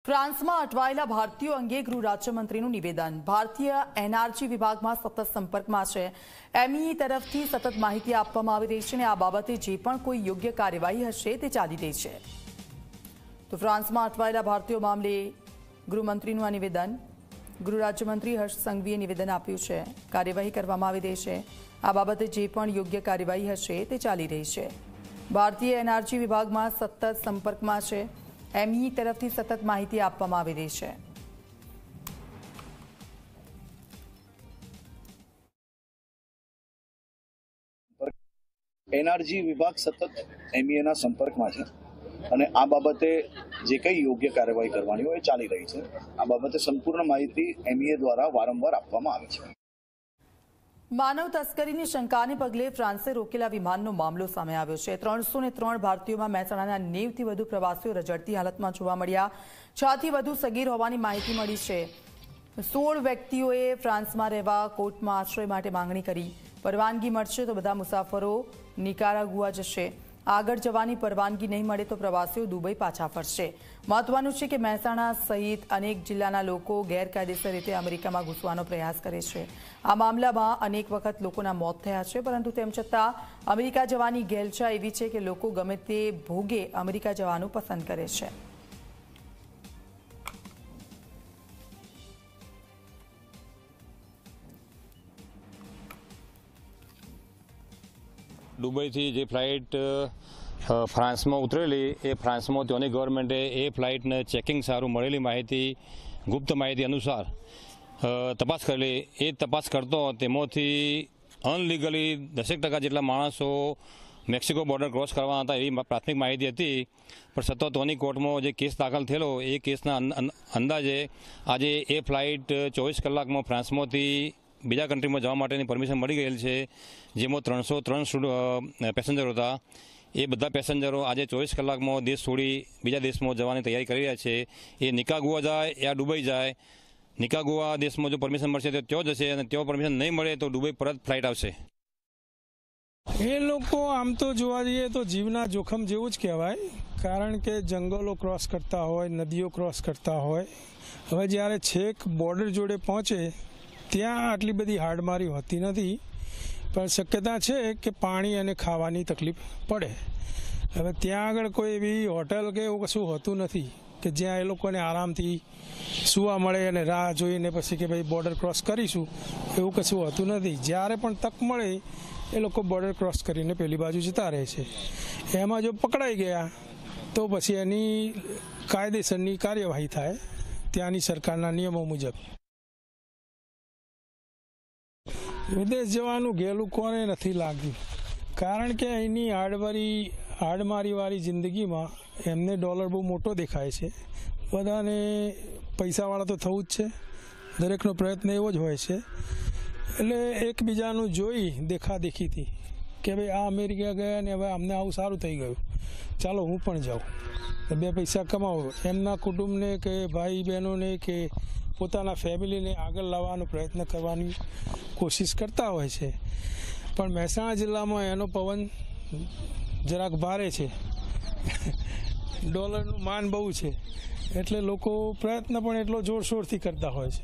ફ્રાન્સમાં અટવાયેલા ભારતીયો અંગે ગૃહ રાજ્યમંત્રીનું નિવેદન। ભારતીય એનઆરજી વિભાગમાં સતત સંપર્કમાં છે। એમઈ તરફથી સતત માહિતી આપવામાં આવી રહી છે અને આ બાબતે જે પણ કોઈ યોગ્ય કાર્યવાહી હશે તે ચાલી રહી છે। તો ફ્રાન્સમાં અટવાયેલા ભારતીયો મામલે ગૃહમંત્રીનું આ નિવેદન। ગૃહ રાજ્યમંત્રી હર્ષ સંઘવીએ નિવેદન આપ્યું છે। કાર્યવાહી કરવામાં આવી રહી છે। આ બાબતે જે પણ યોગ્ય કાર્યવાહી હશે તે ચાલી રહી છે। ભારતીય એનઆરજી વિભાગમાં સતત સંપર્કમાં છે। એમઈ તરફથી સતત માહિતી આપવામાં આવી રહી છે। એનઆરજી વિભાગ સતત એમઈના સંપર્કમાં છે અને આ બાબતે જે કંઈ યોગ્ય કાર્યવાહી કરવાની હોય એ ચાલી રહી છે। આ બાબતે સંપૂર્ણ માહિતી એમઈ દ્વારા વારંવાર આપવામાં આવે છે। માનવ તસ્કરીની શંકાને પગલે ફ્રાન્સે રોકેલા વિમાનનો મામલો સામે આવ્યો છે। 303 ભારતીયોમાં મહેસાણાના 90થી વધુ પ્રવાસીઓ રજડતી હાલતમાં જોવા મળ્યા। 6 થી વધુ સગીર હોવાની માહિતી મળી છે। 16 વ્યક્તિઓએ ફ્રાન્સમાં રહેવા કોર્ટમાં આશ્રય માટે માંગણી કરી। પરવાનગી મળશે તો બધા મુસાફરો નિકારાગુઆ જશે। આગળ જવાની પરવાનગી નહીં મળે તો પ્રવાસીઓ દુબઈ પાછા ફરશે। મહત્વનું છે કે મહેસાણા સહિત અનેક જિલ્લાના લોકો ગેરકાયદેસર રીતે અમેરિકામાં ઘૂસવાનો પ્રયાસ કરે છે। આ મામલામાં અનેક વખત લોકોના મોત થયા છે, પરંતુ તેમ છતાં અમેરિકા જવાની ઘેલછા એવી છે કે લોકો ગમે તે ભોગે અમેરિકા જવાનું પસંદ કરે છે। દુબઈથી જે ફ્લાઇટ ફ્રાન્સમાં ઉતરેલી એ ફ્રાન્સમાં ત્યાંની ગવર્મેન્ટે એ ફ્લાઇટને ચેકિંગ સારું મળેલી માહિતી, ગુપ્ત માહિતી અનુસાર તપાસ કરેલી। એ તપાસ કરતો તેમાંથી અનલીગલી 10% જેટલા માણસો મેક્સિકો બોર્ડર ક્રોસ કરવાના હતા એવી પ્રાથમિક માહિતી હતી। પણ સતત ત્યાંની કોર્ટમાં જે કેસ દાખલ થયેલો એ કેસના અંદાજે આજે એ ફ્લાઇટ 24 કલાકમાં ફ્રાન્સમાંથી બીજા કન્ટ્રીમાં જવા માટેની પરમિશન મળી ગયેલ છે, જેમાં 303 પેસેન્જરો હતા। એ બધા પેસેન્જરો આજે 24 કલાકમાં દેશ છોડી બીજા દેશમાં જવાની તૈયારી કરી રહ્યા છે। એ નિકાગુઆ જાય યા દુબઈ જાય। નિકાગુઆ દેશમાં જો પરમિશન મળશે તો ત્યાં જશે અને ત્યાં પરમિશન નહીં મળે તો દુબઈ પરત ફ્લાઇટ આવશે। એ લોકો આમ તો જોવા જઈએ તો જીવના જોખમ જેવું જ કહેવાય, કારણ કે જંગલો ક્રોસ કરતા હોય, નદીઓ ક્રોસ કરતા હોય। હવે જ્યારે છેક બોર્ડર જોડે પહોંચે ત્યાં આટલી બધી હાડમારી હોતી નથી, પણ શક્યતા છે કે પાણી અને ખાવાની તકલીફ પડે। હવે ત્યાં આગળ કોઈ એવી હોટલ કે એવું કશું હોતું નથી કે જ્યાં એ લોકોને આરામથી સૂવા મળે અને રાહ જોઈને પછી કે ભાઈ બોર્ડર ક્રોસ કરીશું, એવું કશું હોતું નથી। જ્યારે પણ તક મળે એ લોકો બોર્ડર ક્રોસ કરીને પેલી બાજુ જતા રહે છે। એમાં જો પકડાઈ ગયા તો પછી એની કાયદેસરની કાર્યવાહી થાય ત્યાંની સરકારના નિયમો મુજબ। વિદેશ જવાનું ગેલું કોને નથી લાગ્યું, કારણ કે અહીંની હાડમારીવાળી જિંદગીમાં એમને ડોલર બહુ મોટો દેખાય છે। બધાને પૈસાવાળા તો થવું જ છે, દરેકનો પ્રયત્ન એવો જ હોય છે। એટલે એકબીજાનું જોઈ દેખાદેખીથી કે ભાઈ આ અમેરિકા ગયા ને હવે અમને આવું સારું થઈ ગયું, ચાલો હું પણ જાઉં, 2 પૈસા કમાવું, એમના કુટુંબને કે ભાઈ બહેનોને કે પોતાના ફેમિલીને આગળ લાવવાનો પ્રયત્ન કરવાની કોશિશ કરતા હોય છે। પણ મહેસાણા જિલ્લામાં એનો પવન જરાક ભારે છે, ડોલરનું માન બહુ છે, એટલે લોકો પ્રયત્ન પણ એટલો જોરશોરથી કરતા હોય છે।